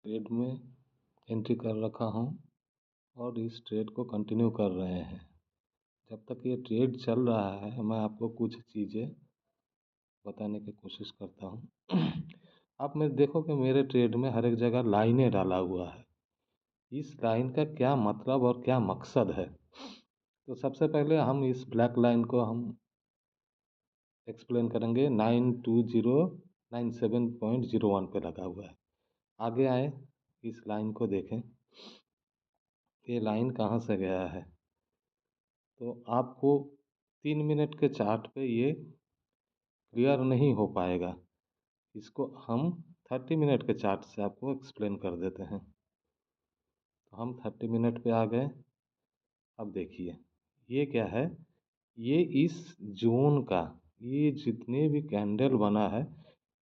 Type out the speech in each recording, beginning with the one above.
Trade में entry कर रखा हूँ और इस ट्रेड को कंटिन्यू कर रहे हैं। जब तक ये ट्रेड चल रहा है मैं आपको कुछ चीज़ें बताने की कोशिश करता हूँ। आप मैं देखो कि मेरे ट्रेड में हर एक जगह लाइनें डाला हुआ है। इस लाइन का क्या मतलब और क्या मकसद है? तो सबसे पहले हम इस ब्लैक लाइन को हम एक्सप्लेन करेंगे। 92097.01 पे लगा हुआ है। आगे आए, इस लाइन को देखें। ये लाइन कहाँ से गया है? तो आपको 3 मिनट के चार्ट पे ये क्लियर नहीं हो पाएगा। इसको हम 30 मिनट के चार्ट से आपको एक्सप्लेन कर देते हैं। तो हम 30 मिनट पे आ गए। अब देखिए ये क्या है। ये इस जोन का, ये जितने भी कैंडल बना है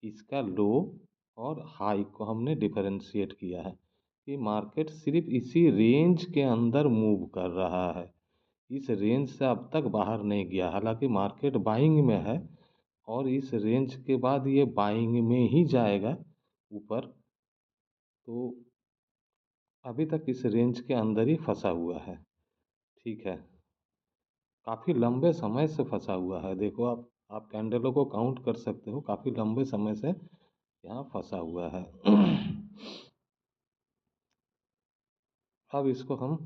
इसका लो और हाई को हमने डिफरेंशिएट किया है कि मार्केट सिर्फ इसी रेंज के अंदर मूव कर रहा है। इस रेंज से अब तक बाहर नहीं गया। हालांकि मार्केट बाइंग में है और इस रेंज के बाद ये बाइंग में ही जाएगा ऊपर। तो अभी तक इस रेंज के अंदर ही फंसा हुआ है। ठीक है, काफ़ी लंबे समय से फंसा हुआ है। देखो आप कैंडलों को काउंट कर सकते हो, काफ़ी लंबे समय से यहाँ फंसा हुआ है। अब इसको हम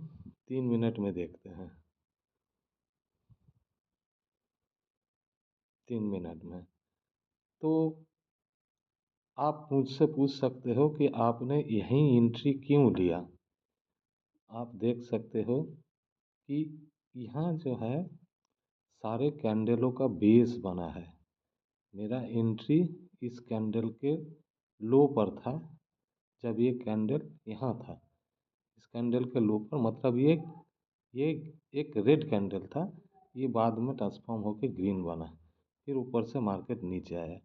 3 मिनट में देखते हैं। 3 मिनट में तो आप मुझसे पूछ सकते हो कि आपने यहीं एंट्री क्यों लिया। आप देख सकते हो कि यहाँ जो है सारे कैंडलों का बेस बना है। मेरा एंट्री इस कैंडल के लो पर था। जब ये कैंडल यहाँ था, इस कैंडल के लो पर, मतलब ये एक रेड कैंडल था। ये बाद में ट्रांसफॉर्म होकर ग्रीन बना, फिर ऊपर से मार्केट नीचे आया।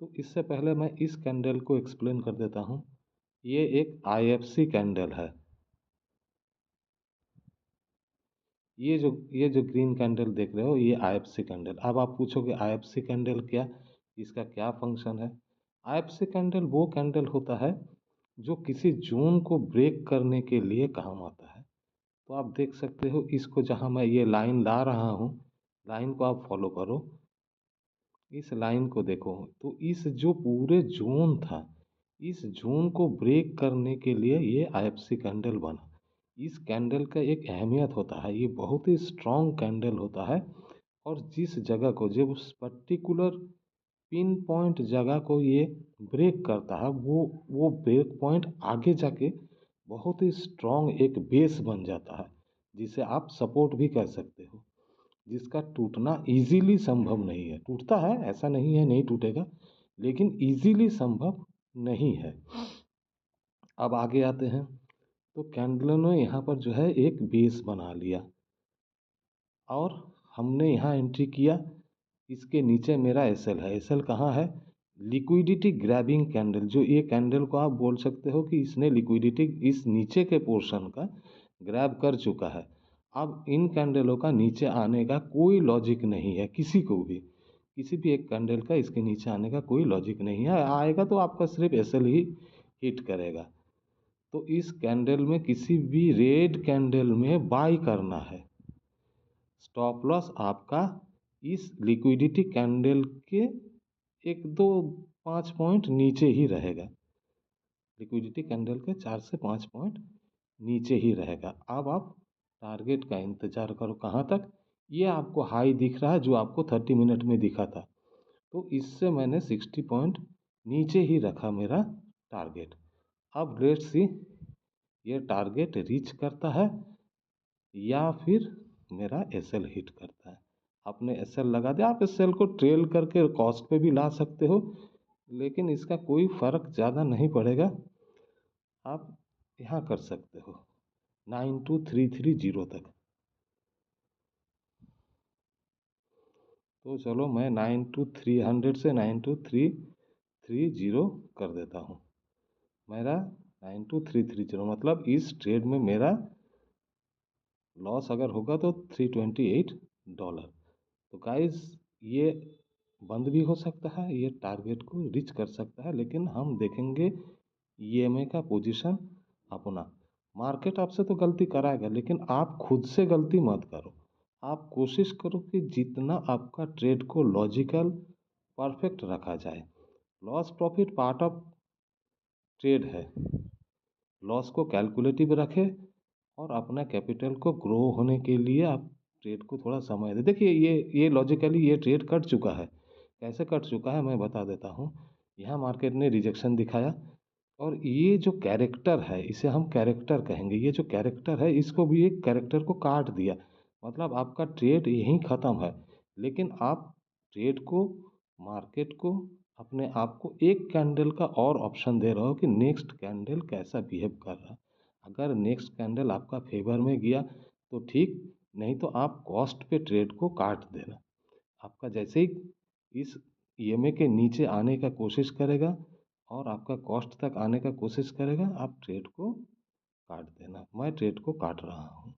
तो इससे पहले मैं इस कैंडल को एक्सप्लेन कर देता हूँ। ये एक आईएफसी कैंडल है। ये जो ग्रीन कैंडल देख रहे हो ये आईएफसी कैंडल। अब आप पूछोगे आईएफसी कैंडल क्या, इसका क्या फंक्शन है? आईएफसी कैंडल वो कैंडल होता है जो किसी जोन को ब्रेक करने के लिए काम आता है। तो आप देख सकते हो इसको, जहाँ मैं ये लाइन ला रहा हूँ, लाइन को आप फॉलो करो। इस लाइन को देखो तो इस जो पूरे जोन था, इस जोन को ब्रेक करने के लिए ये आईएफसी कैंडल बना। इस कैंडल का एक अहमियत होता है, ये बहुत ही स्ट्रॉन्ग कैंडल होता है। और जिस जगह को, जब उस पर्टिकुलर पिन पॉइंट जगह को ये ब्रेक करता है, वो ब्रेक पॉइंट आगे जाके बहुत ही स्ट्रॉन्ग एक बेस बन जाता है, जिसे आप सपोर्ट भी कह सकते हो, जिसका टूटना इजीली संभव नहीं है। टूटता है, ऐसा नहीं है नहीं टूटेगा, लेकिन इजीली संभव नहीं है। अब आगे आते हैं। तो कैंडलों ने यहाँ पर जो है एक बेस बना लिया और हमने यहाँ एंट्री किया। इसके नीचे मेरा एसएल है। एसएल कहाँ है? Liquidity grabbing candle. जो ये कैंडल को आप बोल सकते हो कि इसने लिक्विडिटी इस नीचे के पोर्शन का ग्रैब कर चुका है। अब इन कैंडलों का नीचे आने का कोई लॉजिक नहीं है, किसी को भी, किसी भी एक कैंडल का इसके नीचे आने का कोई लॉजिक नहीं है। आएगा तो आपका सिर्फ एसएल ही हिट करेगा। तो इस कैंडल में, किसी भी रेड कैंडल में बाई करना है। स्टॉप लॉस आपका इस लिक्विडिटी कैंडल के 1 2 5 पॉइंट नीचे ही रहेगा। लिक्विडिटी कैंडल के 4 से 5 पॉइंट नीचे ही रहेगा। अब आप टारगेट का इंतजार करो। कहाँ तक? ये आपको हाई दिख रहा है जो आपको 30 मिनट में दिखा था, तो इससे मैंने 60 पॉइंट नीचे ही रखा मेरा टारगेट। अब लेट्स सी ये टारगेट रीच करता है या फिर मेरा एसएल हिट करता है। आपने एसएल लगा दिया। आप एसएल को ट्रेल करके कॉस्ट पे भी ला सकते हो, लेकिन इसका कोई फ़र्क ज़्यादा नहीं पड़ेगा। आप यहाँ कर सकते हो 92330 तक। तो चलो मैं 92300 से 92330 कर देता हूँ। मेरा 92330, मतलब इस ट्रेड में मेरा लॉस अगर होगा तो $328। तो गाइस ये बंद भी हो सकता है, ये टारगेट को रीच कर सकता है, लेकिन हम देखेंगे ईएमए का पोजीशन अपना। मार्केट आपसे तो गलती कराएगा, लेकिन आप खुद से गलती मत करो। आप कोशिश करो कि जितना आपका ट्रेड को लॉजिकल परफेक्ट रखा जाए। Loss profit part of trade है। लॉस को कैलकुलेटिव रखें और अपना कैपिटल को ग्रो होने के लिए आप ट्रेड को थोड़ा समय दें। देखिए ये लॉजिकली ये ट्रेड कट चुका है। कैसे कट चुका है मैं बता देता हूँ। यहाँ मार्केट ने रिजेक्शन दिखाया और ये जो कैरेक्टर है इसे हम कैरेक्टर कहेंगे। ये जो कैरेक्टर है इसको भी एक कैरेक्टर को काट दिया, मतलब आपका ट्रेड यहीं ख़त्म है। लेकिन आप ट्रेड को, मार्केट को, अपने आप को एक कैंडल का और ऑप्शन दे रहे हो कि नेक्स्ट कैंडल कैसा बिहेव कर रहा है। अगर नेक्स्ट कैंडल आपका फेवर में गया तो ठीक, नहीं तो आप कॉस्ट पे ट्रेड को काट देना। आपका जैसे ही इस ईएमए के नीचे आने का कोशिश करेगा और आपका कॉस्ट तक आने का कोशिश करेगा, आप ट्रेड को काट देना। मैं ट्रेड को काट रहा हूँ।